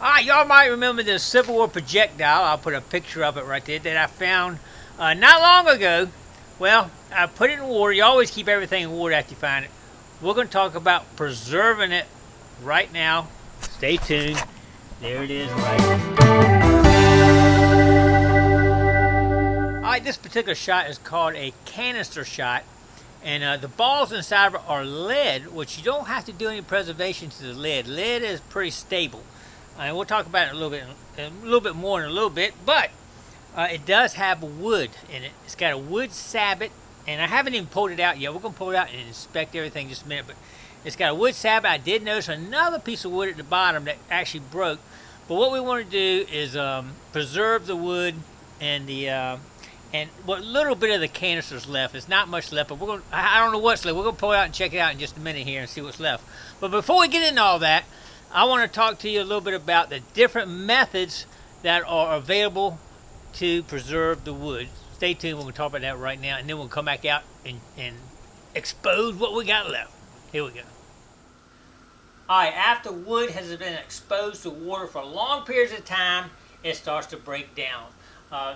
Alright, y'all might remember this Civil War projectile. I'll put a picture of it right there that I found not long ago. Well, I put it in water. You always keep everything in water after you find it. We're going to talk about preserving it right now. Stay tuned. There it is right. Alright, this particular shot is called a canister shot. And the balls inside of it are lead, which you don't have to do any preservation to the lead. Lead is pretty stable. And we'll talk about it a little bit more in a little bit, but it does have wood in it. It's got a wood sabot, and I haven't even pulled it out yet. We're going to pull it out and inspect everything in just a minute, but it's got a wood sabot. I did notice another piece of wood at the bottom that actually broke, but what we want to do is preserve the wood and the and what little bit of the canister's left. It's not much left, but I don't know what's left. We're going to pull it out and check it out in just a minute here and see what's left. But before we get into all that, I want to talk to you a little bit about the different methods that are available to preserve the wood. Stay tuned. We're going to talk about that right now, and then we'll come back out and expose what we got left. Here we go. Alright, after wood has been exposed to water for long periods of time, it starts to break down.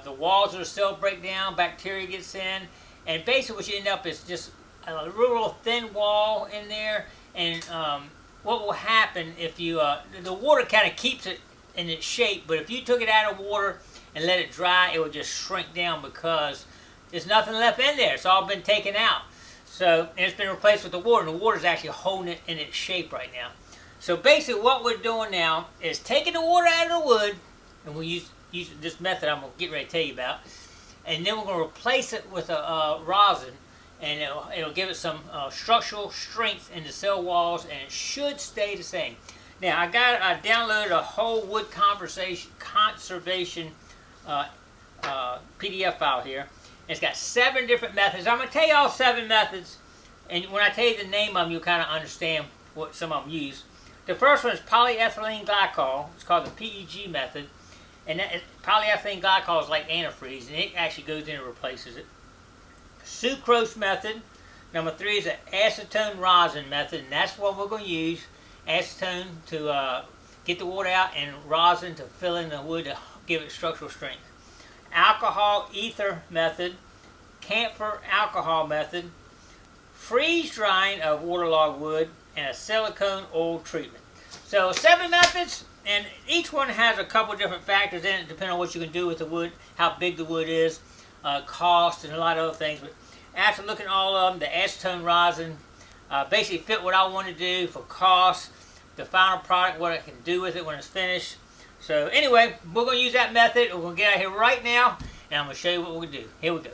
The walls of the cell break down, bacteria gets in, and basically what you end up is just a real thin wall in there, and what will happen if you, the water kind of keeps it in its shape, but if you took it out of water and let it dry, it would just shrink down because there's nothing left in there. It's all been taken out. So, and it's been replaced with the water, and the water is actually holding it in its shape right now. So basically what we're doing now is taking the water out of the wood, and we'll use this method I'm going to get ready to tell you about, and then we're going to replace it with a rosin, and it'll give it some structural strength in the cell walls, and it should stay the same. Now I downloaded a whole wood conservation PDF file here. It's got 7 different methods. I'm going to tell you all 7 methods, and when I tell you the name of them, you'll kind of understand what some of them use. The first one is polyethylene glycol. It's called the PEG method, and polyethylene glycol is like antifreeze, and it actually goes in and replaces it. Sucrose method. Number 3 is an acetone rosin method, and that's what we're going to use. Acetone to get the water out, and rosin to fill in the wood to give it structural strength. Alcohol ether method, camphor alcohol method, freeze drying of waterlogged wood, and a silicone oil treatment. So 7 methods, and each one has a couple different factors in it depending on what you can do with the wood, how big the wood is, cost, and a lot of other things. But after looking at all of them, the acetone rosin basically fit what I want to do for cost, the final product, what I can do with it when it's finished. So anyway, we're going to use that method. We're going to get out here right now, and I'm going to show you what we're going to do. Here we go.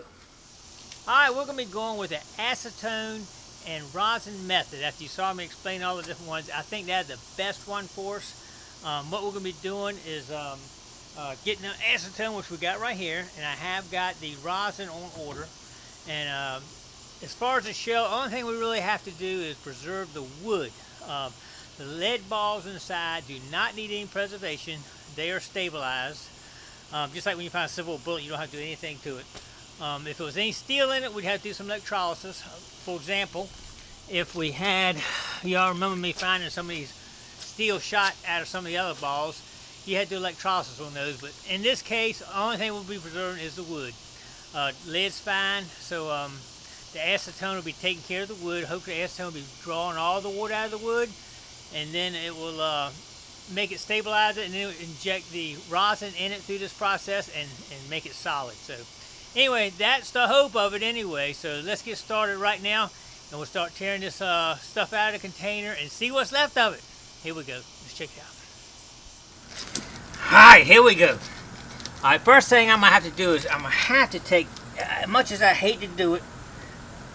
Alright, we're going to be going with the acetone and rosin method. After you saw me explain all the different ones, I think that's the best one for us. What we're going to be doing is getting the acetone, which we got right here, and I have got the rosin on order. And as far as the shell, the only thing we really have to do is preserve the wood. The lead balls inside do not need any preservation. They are stabilized. Just like when you find a Civil War bullet, you don't have to do anything to it. If there was any steel in it, we'd have to do some electrolysis. For example, if we had, y'all remember me finding some of these steel shot out of some of the other balls, you had to do electrolysis on those. But in this case, the only thing we'll be preserving is the wood. Lead's fine, so the acetone will be taking care of the wood. Hopefully the acetone will be drawing all the water out of the wood, and then it will make it stabilize it, and then inject the rosin in it through this process and make it solid. So anyway, that's the hope of it anyway. So let's get started right now, and we'll start tearing this stuff out of the container and see what's left of it. Here we go. Let's check it out. Alright, here we go. Alright, first thing I'm going to have to do is I'm going to have to take, as much as I hate to do it,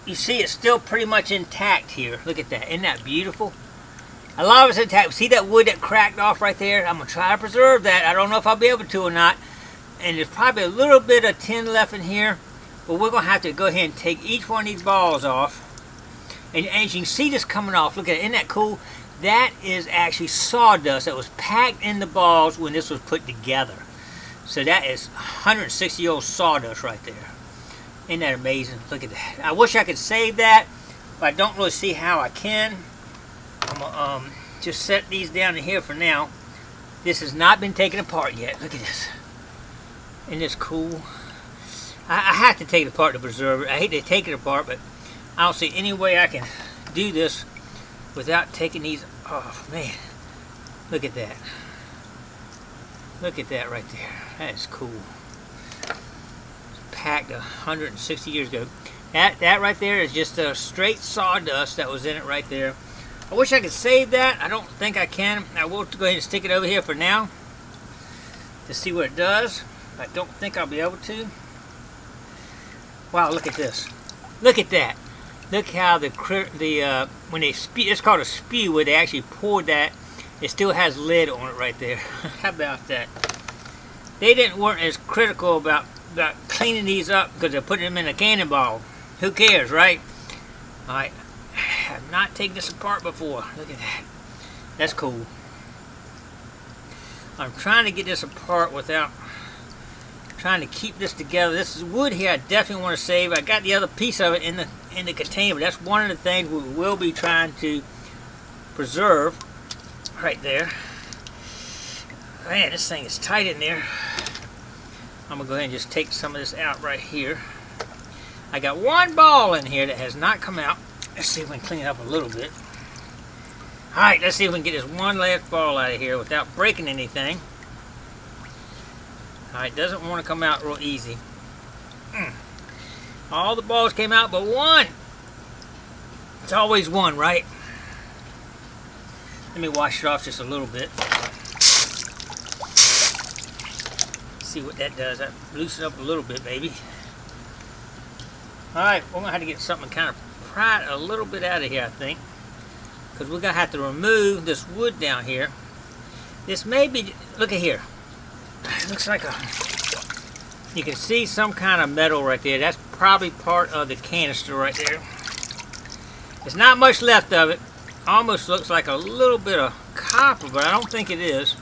you see it's still pretty much intact here. Look at that. Isn't that beautiful? A lot of it's intact. See that wood that cracked off right there? I'm going to try to preserve that. I don't know if I'll be able to or not. And there's probably a little bit of tin left in here. But we're going to have to go ahead and take each one of these balls off. And as you can see this coming off, look at it. Isn't that cool? That is actually sawdust that was packed in the balls when this was put together. So that is 160-year-old sawdust right there. Isn't that amazing? Look at that. I wish I could save that, but I don't really see how I can. I'm going to just set these down in here for now. This has not been taken apart yet. Look at this. Isn't this cool? I have to take it apart to preserve it. I hate to take it apart, but I don't see any way I can do this without taking these off. Man, look at that. Look at that right there. That is cool. It's packed 160 years ago. That right there is just a straight sawdust that was in it right there. I wish I could save that. I don't think I can. I will go ahead and stick it over here for now to see what it does. I don't think I'll be able to. Wow, look at this. Look at that. Look how when they spew, it's called a spew, where they actually poured that. It still has lid on it right there. How about that? They weren't as critical about cleaning these up because they're putting them in a cannonball. Who cares, right? Alright. I have not taken this apart before. Look at that. That's cool. I'm trying to get this apart without trying to keep this together. This is wood here I definitely want to save. I got the other piece of it in the container. That's one of the things we will be trying to preserve right there. Man, this thing is tight in there. I'm gonna go ahead and just take some of this out right here. I got one ball in here that has not come out. Let's see if we can clean it up a little bit. Alright, let's see if we can get this one last ball out of here without breaking anything. Alright, doesn't want to come out real easy. All the balls came out but one. It's always one, right? Let me wash it off just a little bit. See what that does. That loosens up a little bit, baby. Alright, we're going to have to get something kind of pry a little bit out of here, I think. Because we're going to have to remove this wood down here. This may be, look at here. It looks like you can see some kind of metal right there. That's probably part of the canister right there. There's not much left of it. Almost looks like a little bit of copper, but I don't think it is.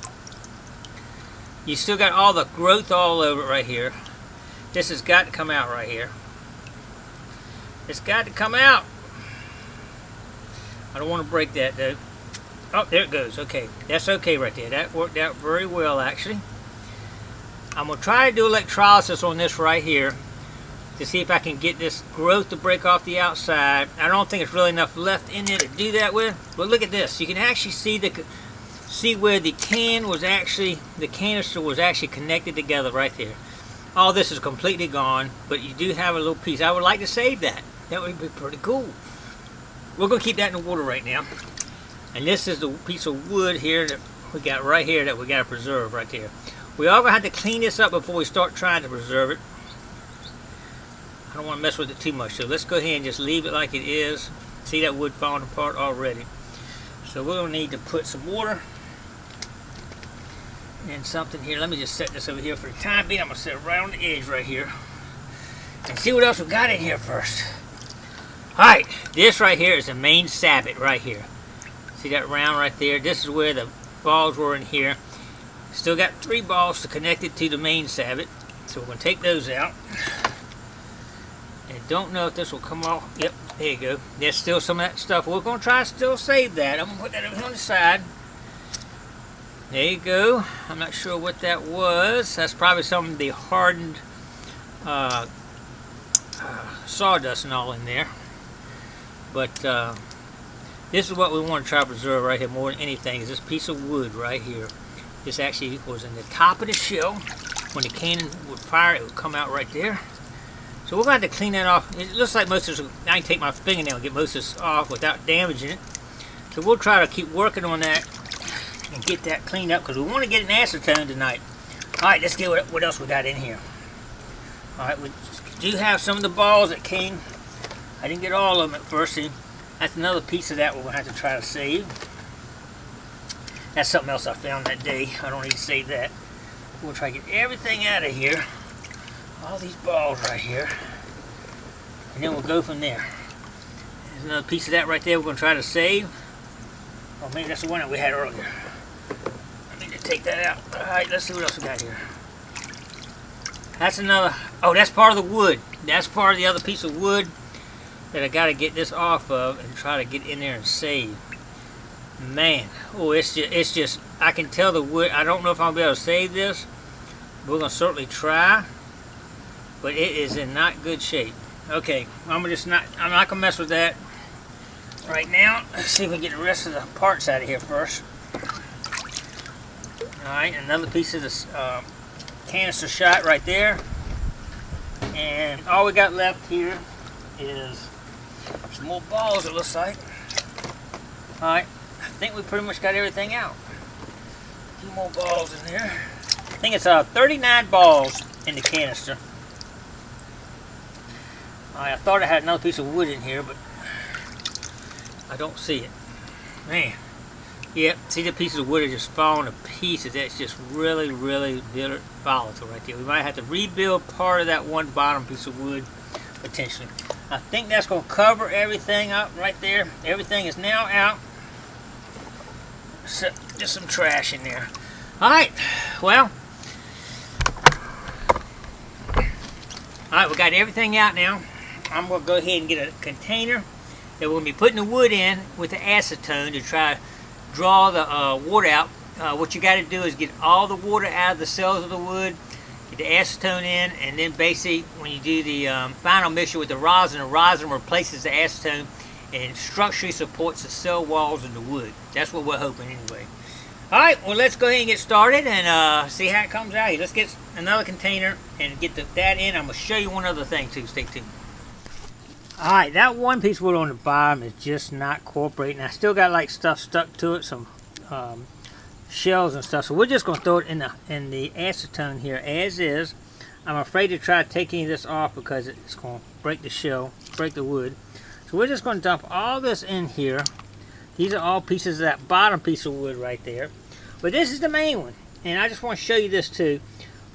You still got all the growth all over it right here. This has got to come out right here. It's got to come out. I don't want to break that though. Oh, there it goes. Okay, that's okay right there. That worked out very well actually. I'm going to try to do electrolysis on this right here to see if I can get this growth to break off the outside. I don't think it's really enough left in there to do that with. But look at this. You can actually see where the canister was actually connected together right there. All this is completely gone, but you do have a little piece. I would like to save that. That would be pretty cool. We're going to keep that in the water right now. And this is the piece of wood here that we got right here that we got to preserve right there. We are going to have to clean this up before we start trying to preserve it. I don't want to mess with it too much, so let's go ahead and just leave it like it is. See that wood falling apart already. So we're going to need to put some water and something here. Let me just set this over here for the time being. I'm going to set it right on the edge right here. And see what else we got in here first. Alright, this right here is the main sabot right here. See that round right there? This is where the balls were in here. Still got 3 balls to connect it to the main sabot. So we're going to take those out. And don't know if this will come off. Yep, there you go. There's still some of that stuff. We're going to try to still save that. I'm going to put that over on the side. There you go. I'm not sure what that was. That's probably some of the hardened sawdust and all in there. But this is what we want to try to preserve right here more than anything, is this piece of wood right here. This actually was in the top of the shell. When the cannon would fire, it would come out right there. So we're going to have to clean that off. It looks like most of this, I can take my fingernail and get most of this off without damaging it. So we'll try to keep working on that and get that cleaned up because we want to get an acetone tonight. Alright, let's get what else we got in here. Alright, we do have some of the balls that came. I didn't get all of them at first. See, that's another piece of that we're going to have to try to save. That's something else I found that day. I don't need to save that. We'll try to get everything out of here. All these balls right here. And then we'll go from there. There's another piece of that right there we're going to try to save. Or maybe that's the one that we had earlier. I need to take that out. Alright, let's see what else we got here. That's another. Oh, that's part of the wood. That's part of the other piece of wood that I got to get this off of and try to get in there and save. Man, oh, it's just, I can tell the wood. I don't know if I'll be able to save this. We're gonna certainly try, but it is in not good shape. Okay, I'm not gonna mess with that right now. Let's see if we can get the rest of the parts out of here first. All right, another piece of this canister shot right there, and all we got left here is some more balls. It looks like. All right, I think we pretty much got everything out. A few more balls in there. I think it's 39 balls in the canister. All right, I thought I had another piece of wood in here, but I don't see it. Man. Yep, see the pieces of wood are just falling to pieces. That's just really, really volatile right there. We might have to rebuild part of that one bottom piece of wood, potentially. I think that's going to cover everything up right there. Everything is now out. So, just some trash in there. Alright, well. Alright, we got everything out now. I'm going to go ahead and get a container that we're going to be putting the wood in with the acetone to try to draw the water out. What you got to do is get all the water out of the cells of the wood, get the acetone in, and then basically when you do the final mixture with the rosin replaces the acetone and structurally supports the cell walls of the wood. That's what we're hoping anyway. Alright, well let's go ahead and get started and see how it comes out here. Let's get another container and get that in. I'm going to show you one other thing too. Stay tuned. Alright, that one piece of wood on the bottom is just not cooperating. I still got like stuff stuck to it, some shells and stuff. So we're just going to throw it in the acetone here as is. I'm afraid to try to take any of this off because it's going to break the shell, break the wood. So we're just going to dump all this in here. These are all pieces of that bottom piece of wood right there. But this is the main one. And I just want to show you this too.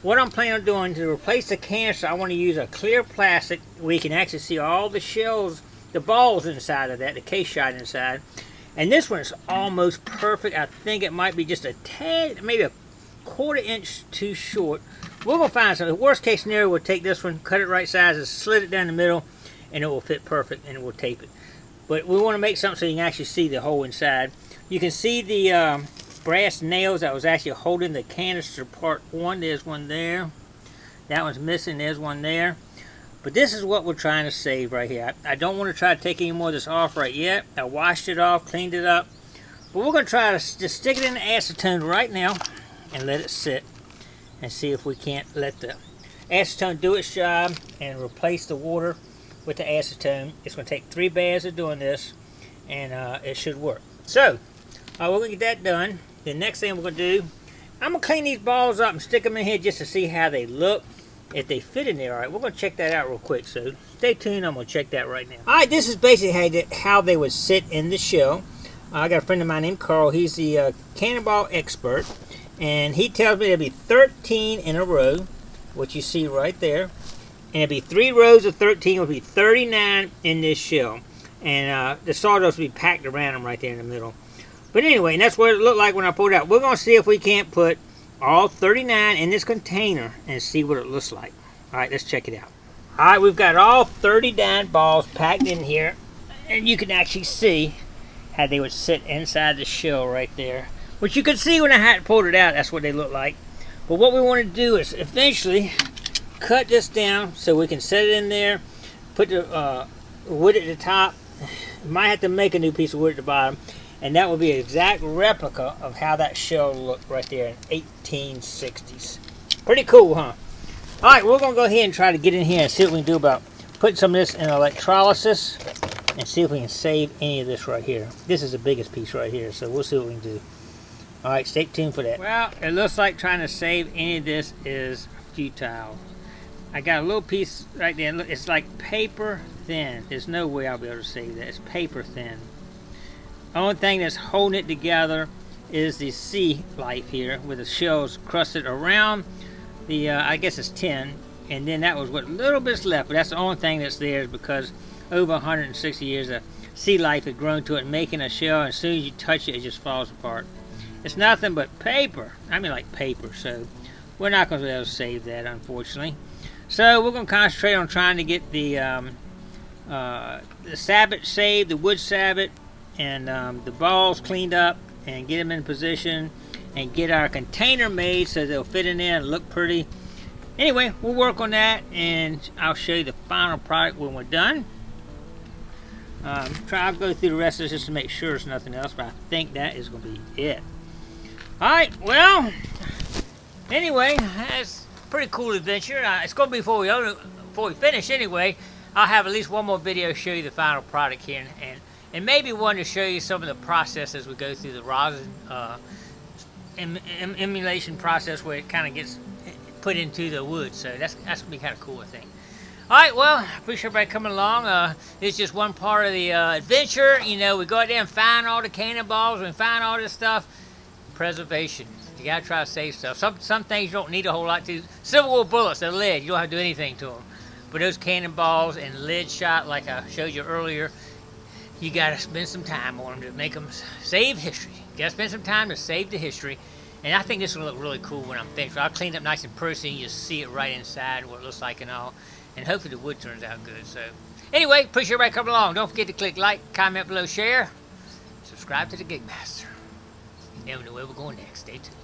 What I'm planning on doing to replace the canister, I want to use a clear plastic where you can actually see all the shells, the balls inside of that, the case shot inside. And this one is almost perfect. I think it might be just a tad, maybe a quarter inch too short. We're going to find something. The worst case scenario, we'll take this one, cut it right sizes, slit it down the middle, and it will fit perfect, and we'll tape it. But we want to make something so you can actually see the hole inside. You can see the brass nails that was actually holding the canister part one. There's one there. That one's missing. There's one there. But this is what we're trying to save right here. I don't want to try to take any more of this off right yet. I washed it off, cleaned it up. But we're going to try to just stick it in the acetone right now and let it sit and see if we can't let the acetone do its job and replace the water with the acetone. It's going to take 3 baths of doing this, and it should work. So, we're going to get that done. The next thing we're going to do, I'm going to clean these balls up and stick them in here just to see how they look, if they fit in there. Alright, we're going to check that out real quick, so stay tuned. I'm going to check that right now. Alright, this is basically how they would sit in the shell. I got a friend of mine named Carl. He's the cannonball expert, and he tells me there'll be 13 in a row, what you see right there. And it'll be 3 rows of 13, it'll be 39 in this shell. And the sawdust will be packed around them right there in the middle. But anyway, and that's what it looked like when I pulled it out. We're going to see if we can't put all 39 in this container and see what it looks like. Alright, let's check it out. Alright, we've got all 39 balls packed in here. And you can actually see how they would sit inside the shell right there. Which you could see when I had pulled it out, that's what they look like. But what we want to do is eventually cut this down so we can set it in there, put the wood at the top. Might have to make a new piece of wood at the bottom, and that will be an exact replica of how that shell looked right there in 1860s. Pretty cool, huh? Alright, we're going to go ahead and try to get in here and see what we can do about putting some of this in electrolysis and see if we can save any of this right here. This is the biggest piece right here, so we'll see what we can do. Alright, stay tuned for that. Well, it looks like trying to save any of this is futile. I got a little piece right there. Look, it's like paper thin. There's no way I'll be able to save that. It's paper thin. The only thing that's holding it together is the sea life here, with the shells crusted around the, I guess it's tin, and then that was what little bit's left. But that's the only thing that's there, is because over 160 years the sea life had grown to it, making a shell, and as soon as you touch it, it just falls apart. It's nothing but paper. I mean, like paper. So we're not going to be able to save that, unfortunately. So we're going to concentrate on trying to get the sabot saved, the wood sabot, and the balls cleaned up and get them in position and get our container made so they'll fit in there and look pretty. Anyway, we'll work on that and I'll show you the final product when we're done. I'll go through the rest of this just to make sure there's nothing else, but I think that is going to be it. Alright, well, anyway, that's a pretty cool adventure. It's going to be before we finish anyway. I'll have at least one more video to show you the final product here, and maybe one to show you some of the process as we go through the rosin emulation process where it kind of gets put into the wood. So that's going to be kind of cool, I think. Alright, well, I appreciate everybody coming along. It's just one part of the adventure. You know, we go out there and find all the cannonballs and find all this stuff. Preservation. You gotta try to save stuff. Some things you don't need a whole lot to. Civil War bullets, they're lead. You don't have to do anything to them. But those cannonballs and lead shot, like I showed you earlier, you gotta spend some time on them to make them save history. You gotta spend some time to save the history. And I think this will look really cool when I'm finished. I'll clean it up nice and pretty so you just see it right inside, what it looks like and all. And hopefully the wood turns out good. So anyway, appreciate everybody coming along. Don't forget to click like, comment below, share, subscribe to the Gigmaster. You never know where we're going next. Stay tuned.